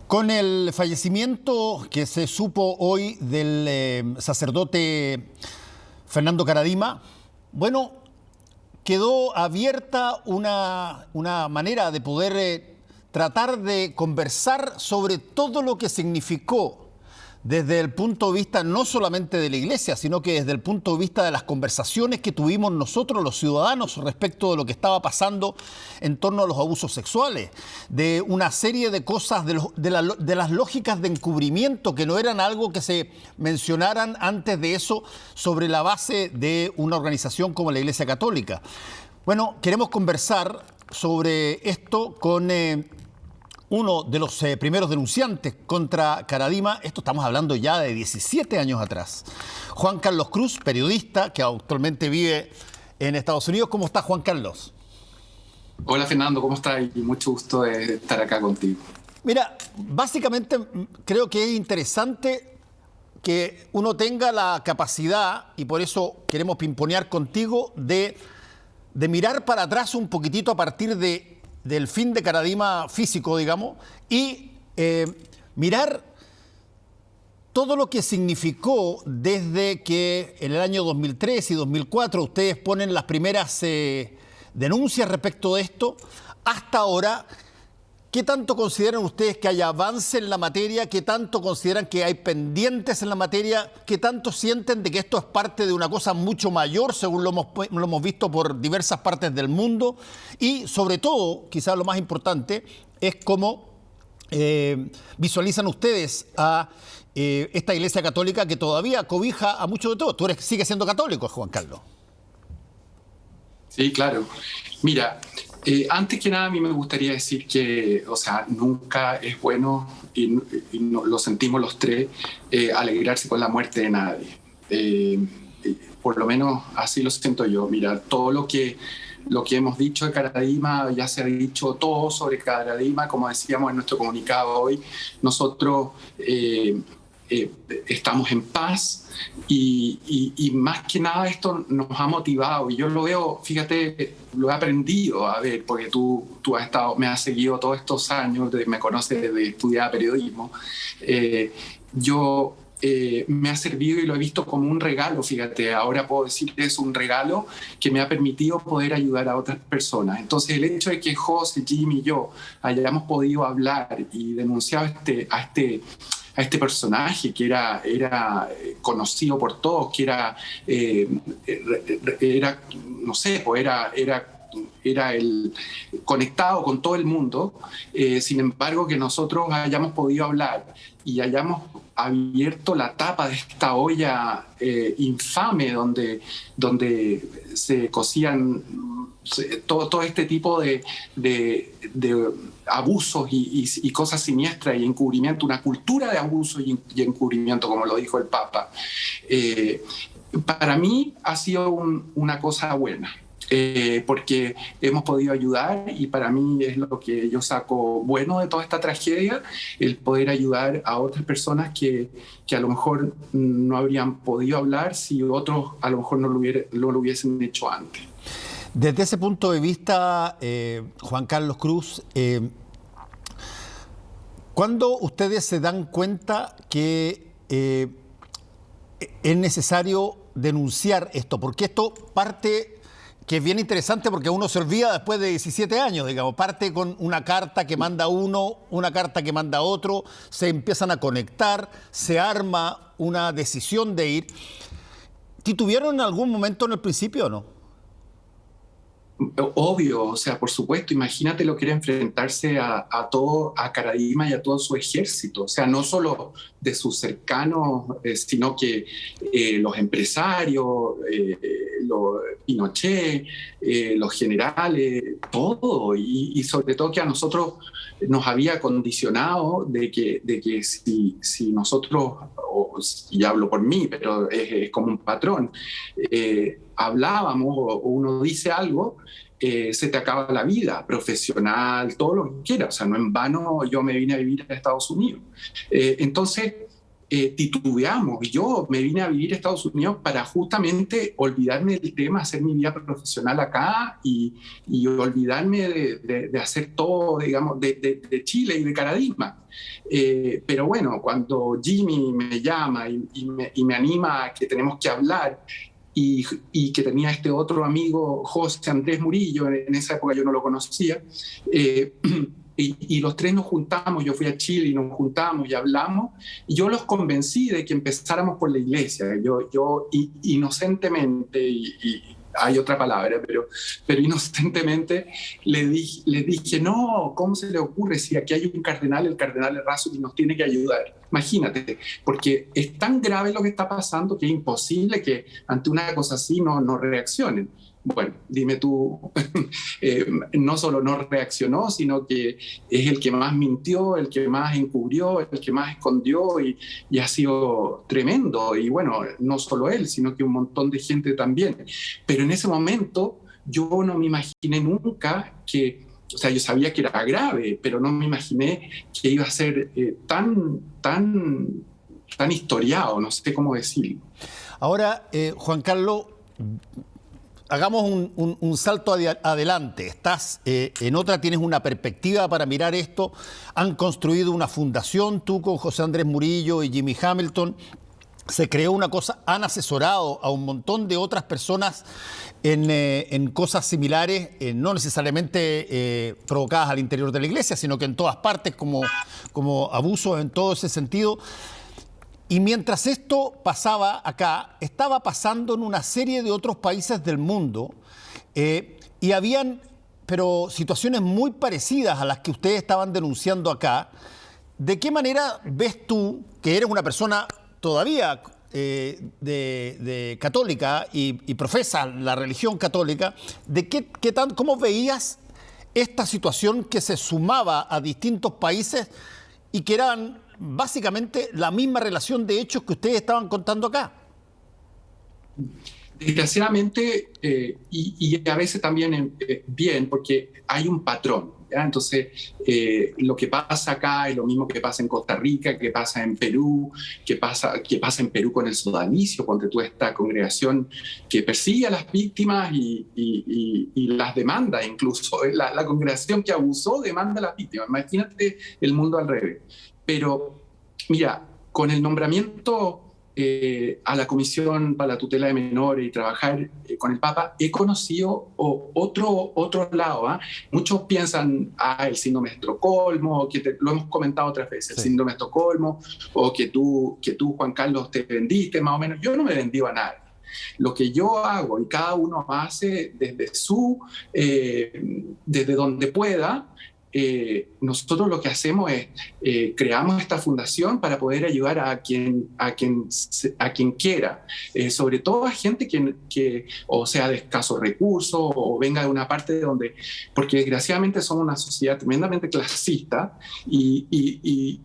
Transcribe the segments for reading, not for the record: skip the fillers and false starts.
Con el fallecimiento que se supo hoy del sacerdote Fernando Karadima, bueno, quedó abierta una manera de poder tratar de conversar sobre todo lo que significó desde el punto de vista no solamente de la Iglesia, sino que desde el punto de vista de las conversaciones que tuvimos nosotros, los ciudadanos, respecto de lo que estaba pasando en torno a los abusos sexuales, de una serie de cosas, de las lógicas de encubrimiento que no eran algo que se mencionaran antes de eso sobre la base de una organización como la Iglesia Católica. Bueno, queremos conversar sobre esto con uno de los primeros denunciantes contra Karadima. Esto estamos hablando ya de 17 años atrás. Juan Carlos Cruz, periodista que actualmente vive en Estados Unidos. ¿Cómo está, Juan Carlos? Hola, Fernando, ¿cómo estás? Y mucho gusto de estar acá contigo. Mira, básicamente creo que es interesante que uno tenga la capacidad, y por eso queremos pimponear contigo, de mirar para atrás un poquitito a partir del fin de Karadima físico, digamos, y mirar todo lo que significó desde que en el año 2003 y 2004 ustedes ponen las primeras denuncias respecto de esto, hasta ahora. ¿Qué tanto consideran ustedes que hay avance en la materia? ¿Qué tanto consideran que hay pendientes en la materia? ¿Qué tanto sienten de que esto es parte de una cosa mucho mayor, según lo hemos visto por diversas partes del mundo? Y sobre todo, quizás lo más importante, es cómo visualizan ustedes a esta Iglesia Católica que todavía cobija a muchos de todos. Tú sigues siendo católico, Juan Carlos. Sí, claro. Mira, antes que nada a mí me gustaría decir que, nunca es bueno, y lo sentimos los tres, alegrarse con la muerte de nadie. Por lo menos así lo siento yo. Mira, todo lo que hemos dicho de Karadima, ya se ha dicho todo sobre Karadima, como decíamos en nuestro comunicado hoy. Nosotros estamos en paz y más que nada esto nos ha motivado, y yo lo veo, fíjate, lo he aprendido a ver, porque tú me has seguido todos estos años, me conoces desde estudiar periodismo. Me ha servido y lo he visto como un regalo, fíjate, ahora puedo decir que es un regalo que me ha permitido poder ayudar a otras personas. Entonces el hecho de que José, Jimmy y yo hayamos podido hablar y denunciar a este personaje que era conocido por todos, que era el conectado con todo el mundo, sin embargo que nosotros hayamos podido hablar y hayamos abierto la tapa de esta olla infame donde se cocían todo este tipo de abusos y cosas siniestras y encubrimiento, una cultura de abuso y encubrimiento, como lo dijo el Papa. Para mí ha sido una cosa buena. Porque hemos podido ayudar, y para mí es lo que yo saco bueno de toda esta tragedia, el poder ayudar a otras personas que a lo mejor no habrían podido hablar si otros a lo mejor no lo hubiesen hecho antes. Desde ese punto de vista, Juan Carlos Cruz, ¿cuándo ustedes se dan cuenta que es necesario denunciar esto? Porque esto parte, que es bien interesante porque uno se olvida después de 17 años, digamos. Parte con una carta que manda uno, una carta que manda otro, se empiezan a conectar, se arma una decisión de ir. ¿Tituvieron en algún momento en el principio o no? Obvio, por supuesto, imagínate lo que era enfrentarse a Karadima y a todo su ejército, no solo de sus cercanos, sino que los empresarios, los Pinochet, los generales, todo, y sobre todo que a nosotros nos había condicionado de que si nosotros, y hablo por mí, pero es como un patrón, hablábamos o uno dice algo, se te acaba la vida profesional, todo lo que quieras. No en vano yo me vine a vivir a Estados Unidos. Entonces, titubeamos. Yo me vine a vivir a Estados Unidos para justamente olvidarme del tema, hacer mi vida profesional acá y olvidarme de hacer todo, digamos, de Chile y de Caradima. Pero bueno, cuando Jimmy me llama y me anima a que tenemos que hablar, y que tenía este otro amigo, José Andrés Murillo, en esa época yo no lo conocía, y los tres nos juntamos, yo fui a Chile y nos juntamos y hablamos, y yo los convencí de que empezáramos por la iglesia. Yo inocentemente, y hay otra palabra, pero inocentemente les dije, no, ¿cómo se le ocurre si aquí hay un cardenal, el cardenal Errázuriz nos tiene que ayudar? Imagínate, porque es tan grave lo que está pasando que es imposible que ante una cosa así no reaccionen. Bueno, dime tú, no solo no reaccionó, sino que es el que más mintió, el que más encubrió, el que más escondió y ha sido tremendo. Y bueno, no solo él, sino que un montón de gente también. Pero en ese momento yo no me imaginé nunca que, o sea, yo sabía que era grave, pero no me imaginé que iba a ser tan historiado, no sé cómo decirlo. Ahora, Juan Carlos, hagamos un salto adelante. Estás en otra, tienes una perspectiva para mirar esto. Han construido una fundación, tú con José Andrés Murillo y Jimmy Hamilton. Se creó una cosa, han asesorado a un montón de otras personas en cosas similares, no necesariamente provocadas al interior de la iglesia, sino que en todas partes, como abusos en todo ese sentido. Y mientras esto pasaba acá, estaba pasando en una serie de otros países del mundo y habían, pero situaciones muy parecidas a las que ustedes estaban denunciando acá. ¿De qué manera ves tú, que eres una persona todavía de católica y profesa la religión católica, cómo veías esta situación que se sumaba a distintos países y que eran básicamente la misma relación de hechos que ustedes estaban contando acá? Desgraciadamente, y a veces también bien, porque hay un patrón, ¿ya? Entonces, lo que pasa acá es lo mismo que pasa en Costa Rica, que pasa en Perú, que pasa en Perú con el sodalicio, cuando tú esta congregación que persigue a las víctimas y las demanda, incluso la congregación que abusó demanda a las víctimas. Imagínate el mundo al revés. Pero, mira, con el nombramiento a la Comisión para la Tutela de Menores y trabajar con el Papa, he conocido otro lado. Muchos piensan, el síndrome de Estocolmo, lo hemos comentado otras veces, sí. El síndrome de Estocolmo, o que tú, Juan Carlos, te vendiste más o menos. Yo no me vendí a nadie. Lo que yo hago y cada uno hace desde donde pueda. Nosotros lo que hacemos es creamos esta fundación para poder ayudar a quien quiera, sobre todo a gente que o sea de escasos recursos o venga de una parte donde, porque desgraciadamente somos una sociedad tremendamente clasista y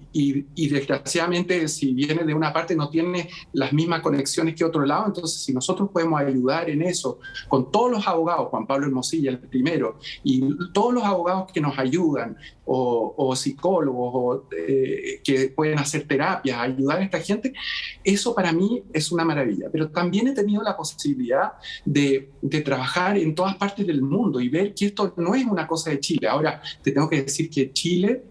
desgraciadamente si viene de una parte no tiene las mismas conexiones que otro lado. Entonces si nosotros podemos ayudar en eso con todos los abogados, Juan Pablo Hermosilla el primero, y todos los abogados que nos ayudan, o psicólogos que pueden hacer terapias, ayudar a esta gente, eso para mí es una maravilla. Pero también he tenido la posibilidad de trabajar en todas partes del mundo y ver que esto no es una cosa de Chile. Ahora te tengo que decir que Chile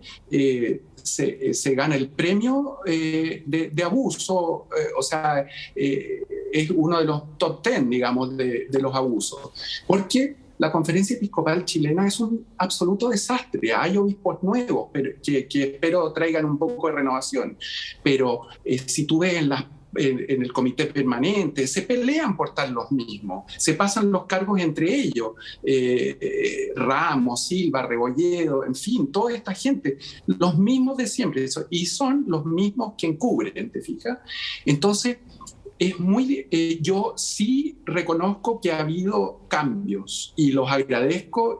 se gana el premio de abuso, o sea, es uno de los top 10, digamos, de los abusos. ¿Por qué? La Conferencia Episcopal Chilena es un absoluto desastre. Hay obispos nuevos que espero traigan un poco de renovación. Pero si tú ves en el comité permanente, se pelean por estar los mismos, se pasan los cargos entre ellos, Ramos, Silva, Rebolledo, en fin, toda esta gente, los mismos de siempre, y son los mismos que encubren, ¿te fijas? Entonces, yo sí reconozco que ha habido cambios y los agradezco,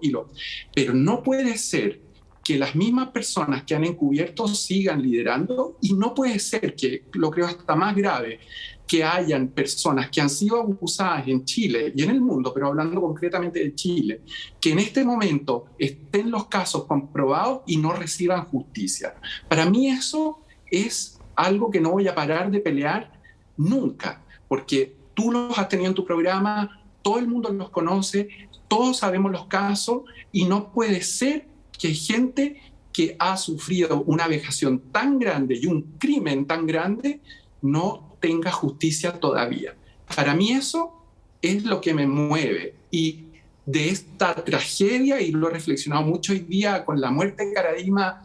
pero no puede ser que las mismas personas que han encubierto sigan liderando, y no puede ser que, lo creo hasta más grave, que hayan personas que han sido abusadas en Chile y en el mundo, pero hablando concretamente de Chile, que en este momento estén los casos comprobados y no reciban justicia. Para mí eso es algo que no voy a parar de pelear nunca, porque tú los has tenido en tu programa, todo el mundo los conoce, todos sabemos los casos, y no puede ser que gente que ha sufrido una vejación tan grande y un crimen tan grande no tenga justicia todavía. Para mí eso es lo que me mueve. Y de esta tragedia, y lo he reflexionado mucho hoy día con la muerte de Caradima,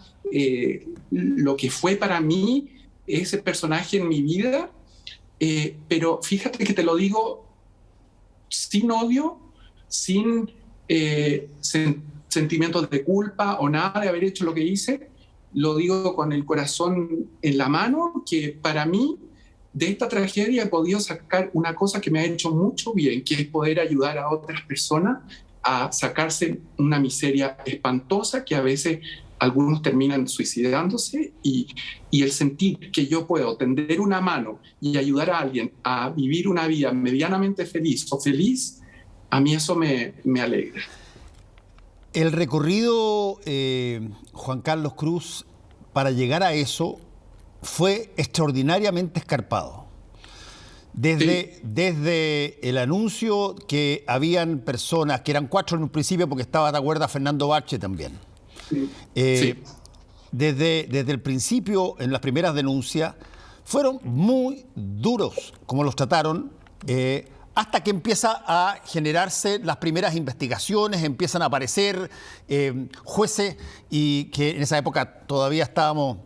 lo que fue para mí ese personaje en mi vida, pero fíjate que te lo digo sin odio, sin sentimientos de culpa o nada de haber hecho lo que hice. Lo digo con el corazón en la mano, que para mí de esta tragedia he podido sacar una cosa que me ha hecho mucho bien, que es poder ayudar a otras personas a sacarse una miseria espantosa, que a veces algunos terminan suicidándose, y el sentir que yo puedo tender una mano y ayudar a alguien a vivir una vida medianamente feliz o feliz, a mí eso me alegra. El recorrido, Juan Carlos Cruz, para llegar a eso fue extraordinariamente escarpado. Desde el anuncio que habían personas, que eran 4 en un principio, porque estaba, ¿te acuerdas?, Fernando Bache también. Sí. Desde el principio, en las primeras denuncias, fueron muy duros como los trataron, hasta que empieza a generarse las primeras investigaciones, empiezan a aparecer jueces, y que en esa época todavía estábamos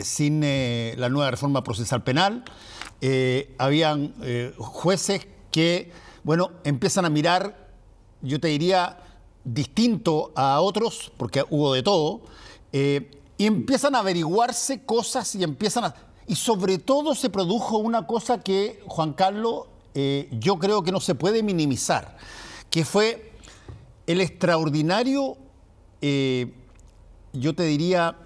sin la nueva reforma procesal penal. Habían jueces que, bueno, empiezan a mirar, yo te diría, distinto a otros, porque hubo de todo, y empiezan a averiguarse cosas y sobre todo se produjo una cosa que, Juan Carlos, yo creo que no se puede minimizar, que fue el extraordinario, yo te diría,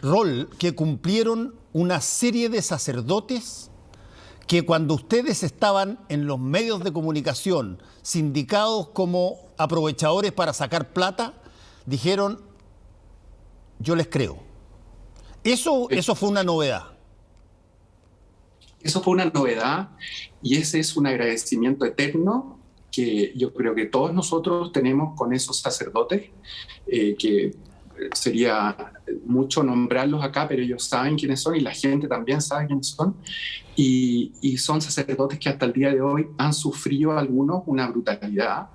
rol que cumplieron una serie de sacerdotes que, cuando ustedes estaban en los medios de comunicación sindicados como aprovechadores para sacar plata, dijeron: yo les creo. Eso fue una novedad. Eso fue una novedad, y ese es un agradecimiento eterno que yo creo que todos nosotros tenemos con esos sacerdotes, que sería mucho nombrarlos acá, pero ellos saben quiénes son y la gente también sabe quiénes son, y son sacerdotes que hasta el día de hoy han sufrido algunos una brutalidad.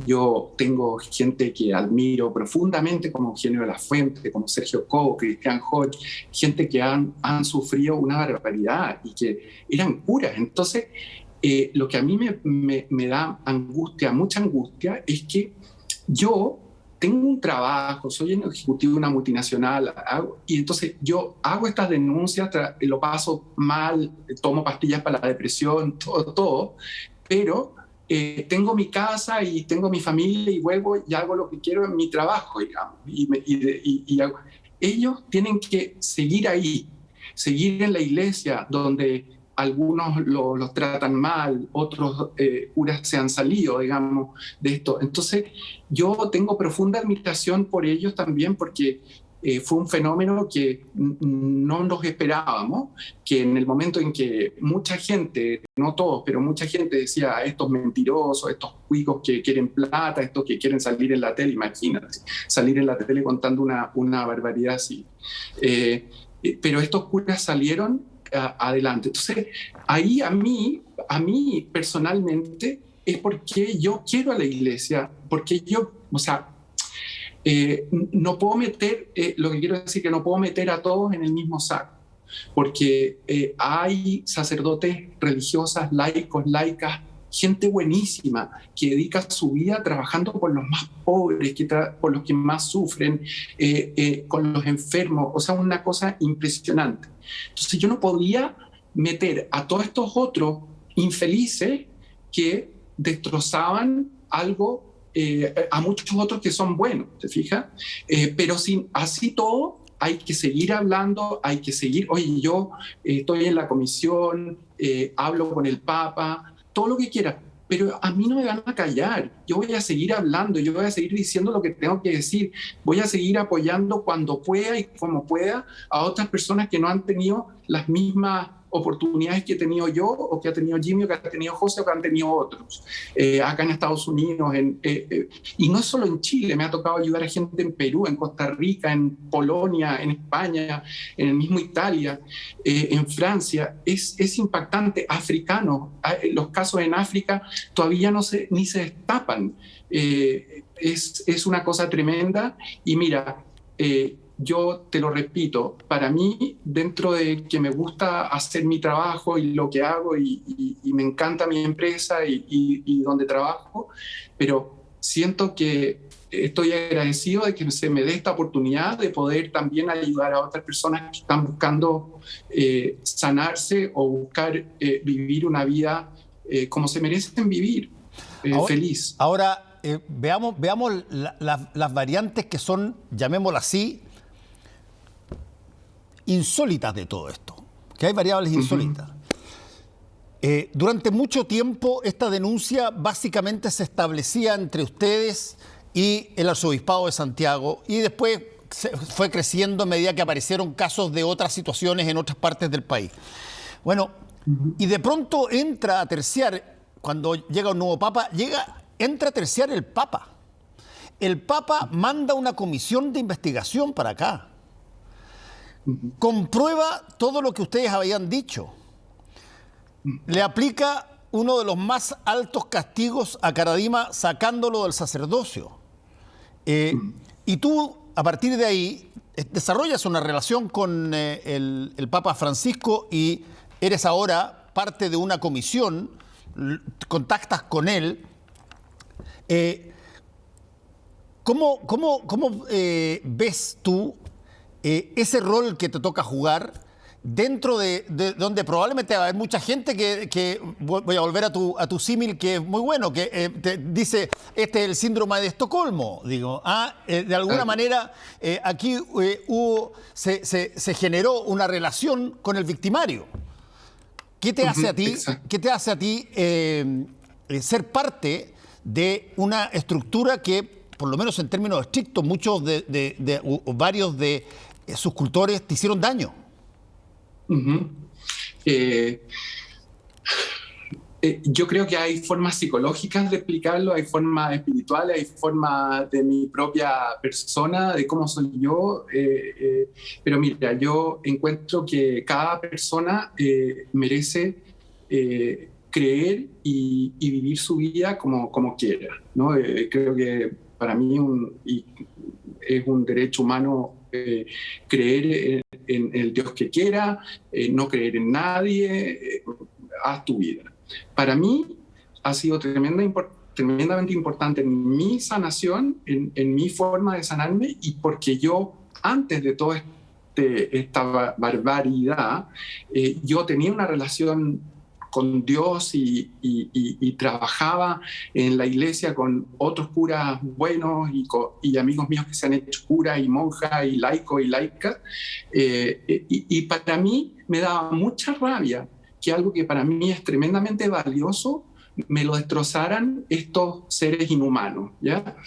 Yo tengo gente que admiro profundamente, como Eugenio de la Fuente, como Sergio Cobo, Cristian Hodge, gente que han sufrido una barbaridad y que eran curas. Entonces, lo que a mí me da angustia, mucha angustia, es que yo tengo un trabajo, soy el ejecutivo de una multinacional, y entonces yo hago estas denuncias, lo paso mal, tomo pastillas para la depresión, todo, pero tengo mi casa y tengo mi familia y vuelvo y hago lo que quiero en mi trabajo, digamos, y ellos tienen que seguir ahí, seguir en la iglesia, donde algunos los tratan mal, otros curas se han salido, digamos, de esto. Entonces, yo tengo profunda admiración por ellos también, porque fue un fenómeno que no nos esperábamos, que en el momento en que mucha gente, no todos, pero mucha gente decía: estos mentirosos, estos cuicos que quieren plata, estos que quieren salir en la tele, imagínate, salir en la tele contando una barbaridad así. Pero estos curas salieron adelante. Entonces, ahí a mí personalmente es porque yo quiero a la iglesia, porque yo, o sea, no puedo meter, lo que quiero decir que no puedo meter a todos en el mismo saco, porque hay sacerdotes, religiosas, laicos, laicas, gente buenísima que dedica su vida trabajando por los más pobres, por los que más sufren, con los enfermos, o sea, una cosa impresionante. Entonces yo no podía meter a todos estos otros infelices que destrozaban algo, a muchos otros que son buenos, ¿te fijas? Pero sin así todo, hay que seguir hablando, hay que seguir. Oye, yo estoy en la comisión, hablo con el Papa, todo lo que quiera, pero a mí no me van a callar. Yo voy a seguir hablando, yo voy a seguir diciendo lo que tengo que decir, voy a seguir apoyando cuando pueda y como pueda a otras personas que no han tenido las mismas oportunidades que he tenido yo, o que ha tenido Jimmy, o que ha tenido José, o que han tenido otros, acá en Estados Unidos, y no solo en Chile, me ha tocado ayudar a gente en Perú, en Costa Rica, en Polonia, en España, en el mismo Italia, en Francia. Es impactante. Africanos, los casos en África todavía ni se destapan. Es una cosa tremenda, y mira, yo te lo repito, para mí, dentro de que me gusta hacer mi trabajo y lo que hago, y me encanta mi empresa y donde trabajo, pero siento que estoy agradecido de que se me dé esta oportunidad de poder también ayudar a otras personas que están buscando sanarse o buscar vivir una vida como se merecen vivir, feliz. Ahora, veamos las variantes que son, llamémoslas así, insólitas de todo esto, que hay variables insólitas. Durante mucho tiempo esta denuncia básicamente se establecía entre ustedes y el Arzobispado de Santiago, y después fue creciendo a medida que aparecieron casos de otras situaciones en otras partes del país. Bueno, y de pronto entra a terciar, cuando llega un nuevo Papa, entra a terciar el Papa. El Papa manda una comisión de investigación para acá. Comprueba todo lo que ustedes habían dicho. Le aplica uno de los más altos castigos a Caradima, sacándolo del sacerdocio. Y tú, a partir de ahí, desarrollas una relación con el Papa Francisco, y eres ahora parte de una comisión, contactas con él. ¿Cómo ves tú ese rol que te toca jugar dentro de donde probablemente va a haber mucha gente que voy a volver a tu símil, que es muy bueno, que te dice, este es el síndrome de Estocolmo, digo, de alguna manera aquí se generó una relación con el victimario. ¿Qué te hace a ti, exacto. ¿Qué te hace a ti ser parte de una estructura que, por lo menos en términos estrictos, varios de sus cultores te hicieron daño? Yo creo que hay formas psicológicas de explicarlo, hay formas espirituales, hay formas de mi propia persona, de cómo soy yo, pero mira, yo encuentro que cada persona merece creer y vivir su vida como quiera, ¿no? Creo que para mí es un derecho humano creer en el Dios que quiera, no creer en nadie, haz tu vida. Para mí ha sido tremendamente importante en mi sanación, en mi forma de sanarme, y porque yo, antes de toda esta barbaridad, yo tenía una relación con Dios y trabajaba en la iglesia con otros curas buenos y amigos míos que se han hecho curas y monjas y laicos y laicas. Y para mí me daba mucha rabia que algo que para mí es tremendamente valioso me lo destrozaran estos seres inhumanos, ¿ya?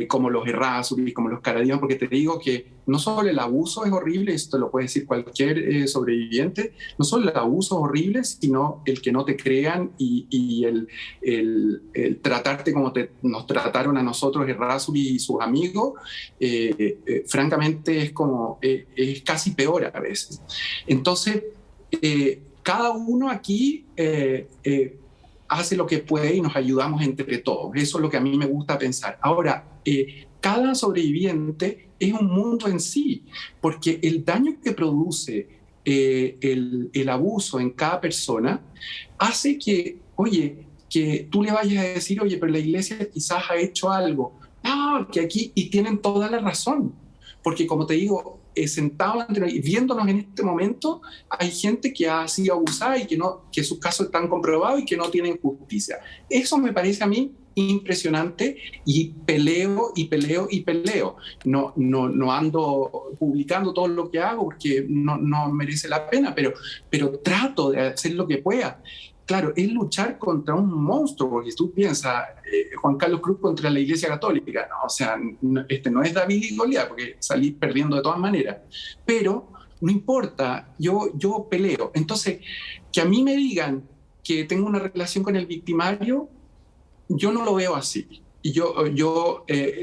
Como los Errázuriz, como los Caradimas, porque te digo que no solo el abuso es horrible, esto lo puede decir cualquier sobreviviente, no solo el abuso es horrible, sino el que no te crean y el tratarte como nos trataron a nosotros Errázuriz y sus amigos, francamente es casi peor a veces. Entonces, cada uno aquí hace lo que puede y nos ayudamos entre todos. Eso es lo que a mí me gusta pensar. Ahora, cada sobreviviente es un mundo en sí, porque el daño que produce el abuso en cada persona hace que, oye, que tú le vayas a decir, oye, pero la iglesia quizás ha hecho algo. Que aquí, y tienen toda la razón, porque como te digo, sentados y viéndonos en este momento, hay gente que ha sido abusada y que sus casos están comprobados y que no tienen justicia. Eso me parece a mí impresionante, y peleo y peleo y peleo. No ando publicando todo lo que hago porque no merece la pena, pero trato de hacer lo que pueda. claro, es luchar contra un monstruo, porque si tú piensas, Juan Carlos Cruz contra la Iglesia Católica, no, o sea, este no es David y Goliat, porque salí perdiendo de todas maneras, pero no importa, yo peleo. Entonces, que a mí me digan que tengo una relación con el victimario, yo no lo veo así. Y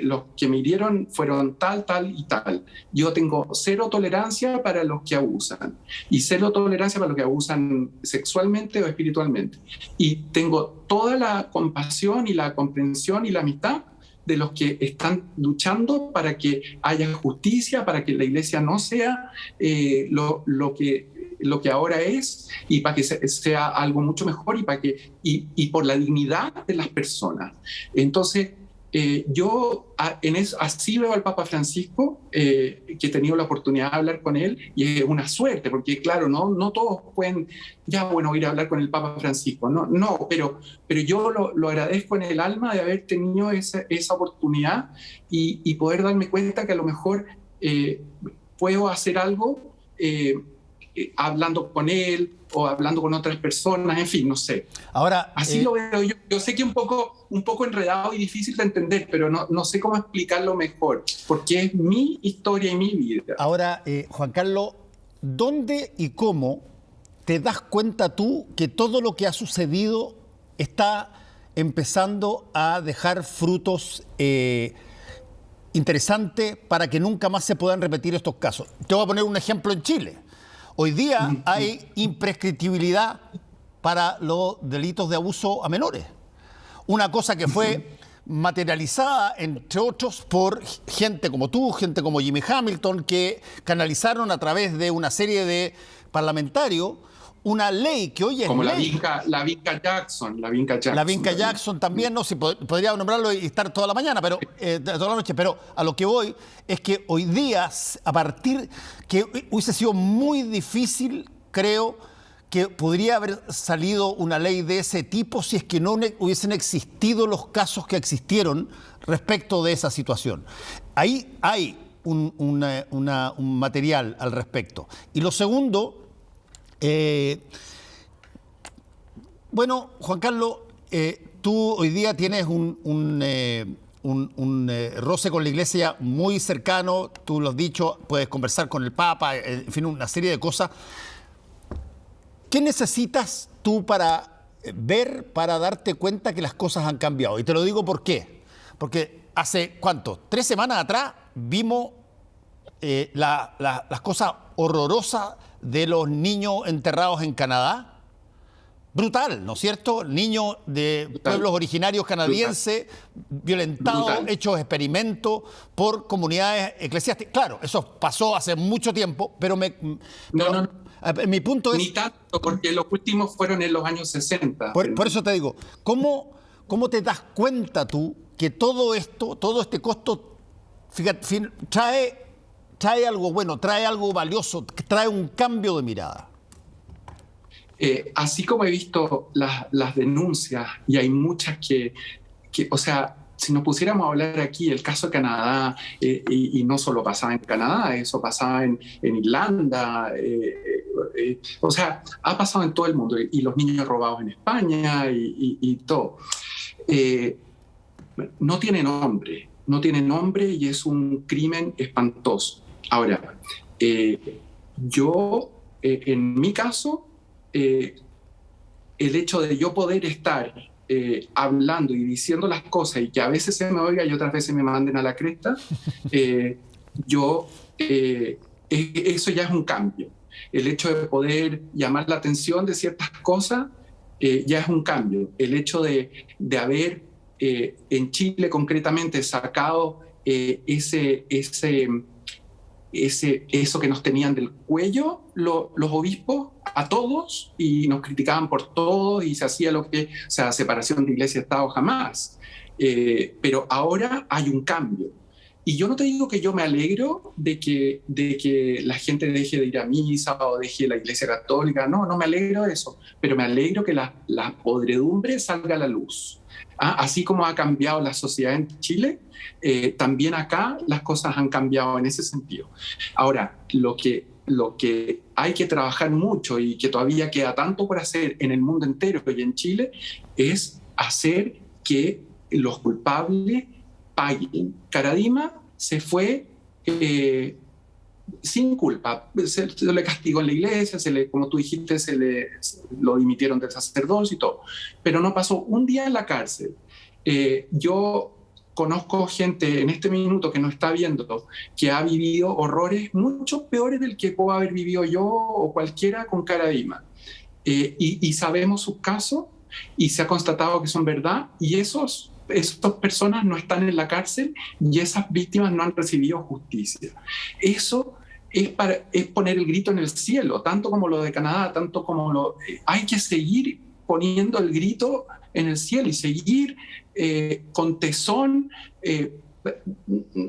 los que me hirieron fueron tal, tal y tal. Yo tengo cero tolerancia para los que abusan y cero tolerancia para los que abusan sexualmente o espiritualmente. Y tengo toda la compasión y la comprensión y la amistad de los que están luchando para que haya justicia, para que la iglesia no sea lo que ahora es, y para que sea algo mucho mejor, y por la dignidad de las personas. Entonces, así veo al Papa Francisco, que he tenido la oportunidad de hablar con él, y es una suerte, porque claro, no todos pueden, ir a hablar con el Papa Francisco, pero yo lo agradezco en el alma de haber tenido esa oportunidad y poder darme cuenta que a lo mejor puedo hacer algo hablando con él o hablando con otras personas, en fin, no sé. Ahora, así lo veo yo. Yo sé que es un poco enredado y difícil de entender, pero no sé cómo explicarlo mejor, porque es mi historia y mi vida. Ahora, Juan Carlos, ¿dónde y cómo te das cuenta tú que todo lo que ha sucedido está empezando a dejar frutos interesantes para que nunca más se puedan repetir estos casos? Te voy a poner un ejemplo en Chile. Hoy día hay imprescriptibilidad para los delitos de abuso a menores. Una cosa que fue materializada, entre otros, por gente como tú, gente como Jimmy Hamilton, que canalizaron a través de una serie de parlamentarios una ley que hoy es como ley. La Vinca Jackson. La Vinca Jackson también, no, si podría nombrarlo y estar toda la mañana, pero toda la noche, pero a lo que voy es que hoy día, a partir que hubiese sido muy difícil, creo, que podría haber salido una ley de ese tipo si es que no hubiesen existido los casos que existieron respecto de esa situación. Ahí hay un material al respecto. Y lo segundo, Juan Carlos, tú hoy día tienes un roce con la iglesia muy cercano, tú lo has dicho, puedes conversar con el Papa, en fin, una serie de cosas. ¿Qué necesitas tú para para darte cuenta que las cosas han cambiado? Y te lo digo por qué. Porque hace, ¿cuánto? 3 semanas atrás vimos las cosas horrorosas de los niños enterrados en Canadá. Brutal, ¿no es cierto? Niños de pueblos originarios canadienses, violentados, hechos experimentos por comunidades eclesiásticas. Claro, eso pasó hace mucho tiempo, pero mi punto es... Ni tanto, porque los últimos fueron en los años 60. Por eso te digo, ¿cómo te das cuenta tú que todo esto, todo este costo, fíjate, trae algo bueno, trae algo valioso, trae un cambio de mirada? Así como he visto las denuncias, y hay muchas que, o sea, si nos pusiéramos a hablar aquí, el caso de Canadá, y no solo pasaba en Canadá, eso pasaba en Irlanda, o sea, ha pasado en todo el mundo, y los niños robados en España y todo. No tiene nombre y es un crimen espantoso. Ahora, en mi caso, el hecho de yo poder estar hablando y diciendo las cosas y que a veces se me oiga y otras veces me manden a la cresta, eso ya es un cambio. El hecho de poder llamar la atención de ciertas cosas ya es un cambio. El hecho de haber en Chile concretamente sacado eso que nos tenían del cuello los obispos a todos, y nos criticaban por todo y se hacía separación de iglesia y Estado jamás. Pero ahora hay un cambio. Y yo no te digo que yo me alegro de que la gente deje de ir a misa o deje la iglesia católica. No me alegro de eso. Pero me alegro que la podredumbre salga a la luz. Así como ha cambiado la sociedad en Chile, también acá las cosas han cambiado en ese sentido. Ahora, lo que lo que hay que trabajar mucho y que todavía queda tanto por hacer en el mundo entero y en Chile es hacer que los culpables paguen. Caradima se fue sin culpa. Se le castigó en la iglesia, como tú dijiste, lo dimitieron del sacerdocio y todo. Pero no pasó un día en la cárcel. Yo conozco gente en este minuto que nos está viendo que ha vivido horrores mucho peores del que puedo haber vivido yo o cualquiera con Caradima. Y sabemos sus casos y se ha constatado que son verdad, y esas personas no están en la cárcel y esas víctimas no han recibido justicia. Eso es poner el grito en el cielo, tanto como lo de Canadá, tanto como hay que seguir poniendo el grito en el cielo y seguir con tesón.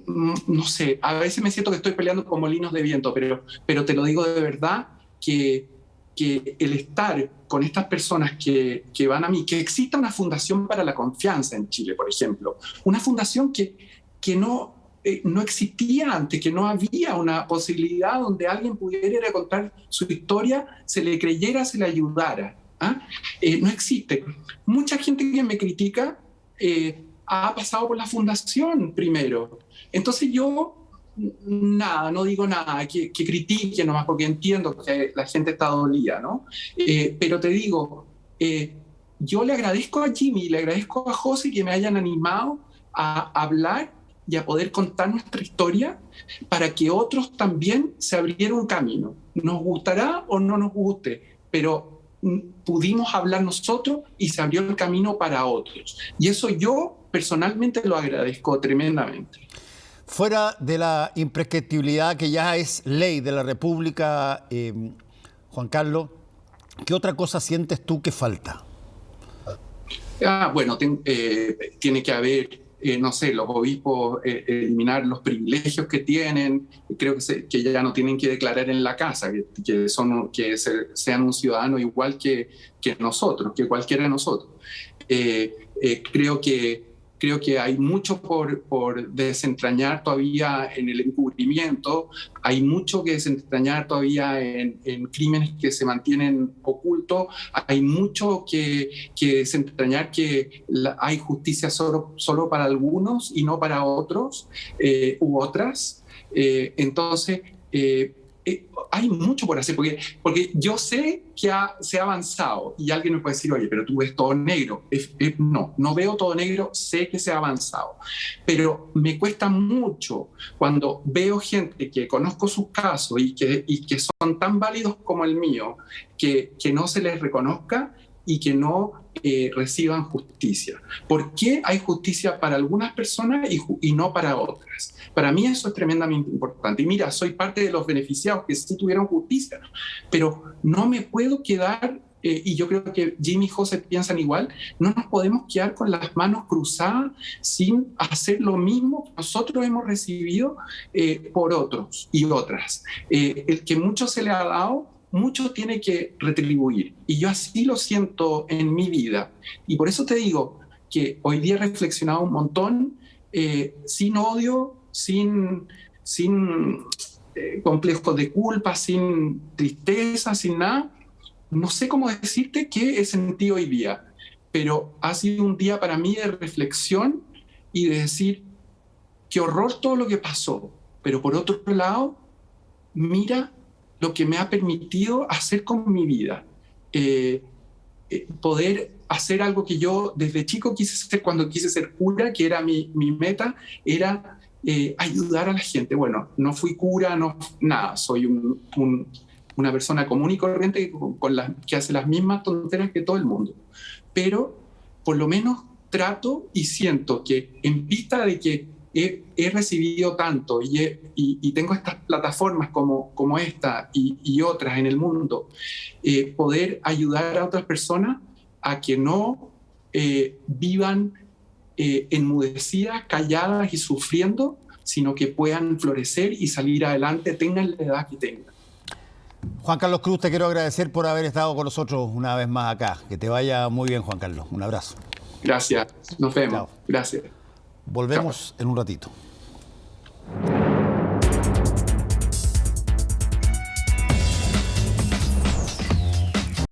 No sé, a veces me siento que estoy peleando con molinos de viento, pero te lo digo de verdad, que el estar con estas personas que van a mí, que exista una fundación para la confianza en Chile, por ejemplo, una fundación que no existía antes, que no había una posibilidad donde alguien pudiera ir a contar su historia, se le creyera, se le ayudara. No existe. Mucha gente que me critica ha pasado por la fundación primero. Entonces yo no digo nada, que critique nomás, porque entiendo que la gente está dolida, ¿no? Pero te digo, yo le agradezco a Jimmy, le agradezco a José que me hayan animado a hablar y a poder contar nuestra historia para que otros también se abrieran un camino. Nos gustará o no nos guste, pero pudimos hablar nosotros y se abrió el camino para otros. Y eso yo personalmente lo agradezco tremendamente. Fuera de la imprescriptibilidad que ya es ley de la República, Juan Carlos, ¿qué otra cosa sientes tú que falta? Bueno, tiene que haber, no sé, los obispos eliminar los privilegios que tienen. Creo que ya no tienen que declarar en la casa, que sean un ciudadano igual que nosotros, que cualquiera de nosotros. Creo que hay mucho por desentrañar todavía en el encubrimiento, hay mucho que desentrañar todavía en crímenes que se mantienen ocultos, hay mucho que desentrañar que hay justicia solo para algunos y no para otros u otras. Entonces, hay mucho por hacer, porque yo sé que se ha avanzado y alguien me puede decir, oye, pero tú ves todo negro. No veo todo negro, sé que se ha avanzado, pero me cuesta mucho cuando veo gente que conozco sus casos y que son tan válidos como el mío, que no se les reconozca y que no reciban justicia. ¿Por qué hay justicia para algunas personas y no para otras? Para mí eso es tremendamente importante. Y mira, soy parte de los beneficiados que sí tuvieron justicia, pero no me puedo quedar, y yo creo que Jimmy y José piensan igual, no nos podemos quedar con las manos cruzadas sin hacer lo mismo que nosotros hemos recibido por otros y otras. El que mucho se le ha dado, mucho tiene que retribuir. Y yo así lo siento en mi vida. Y por eso te digo que hoy día he reflexionado un montón, sin odio, sin complejos de culpa, sin tristeza, sin nada. No sé cómo decirte qué he sentido hoy día, pero ha sido un día para mí de reflexión y de decir, qué horror todo lo que pasó. Pero por otro lado, mira lo que me ha permitido hacer con mi vida. Poder hacer algo que yo desde chico quise hacer cuando quise ser cura, que era mi meta, era ayudar a la gente. Bueno, no fui cura, nada, soy una persona común y corriente que hace las mismas tonterías que todo el mundo. Pero por lo menos trato y siento que en vista de que he recibido tanto y tengo estas plataformas como esta y otras en el mundo, poder ayudar a otras personas a que no vivan enmudecidas, calladas y sufriendo, sino que puedan florecer y salir adelante, tengan la edad que tengan. Juan Carlos Cruz, te quiero agradecer por haber estado con nosotros una vez más acá. Que te vaya muy bien, Juan Carlos. Un abrazo. Gracias. Nos vemos. Chao. Gracias. Volvemos en un ratito.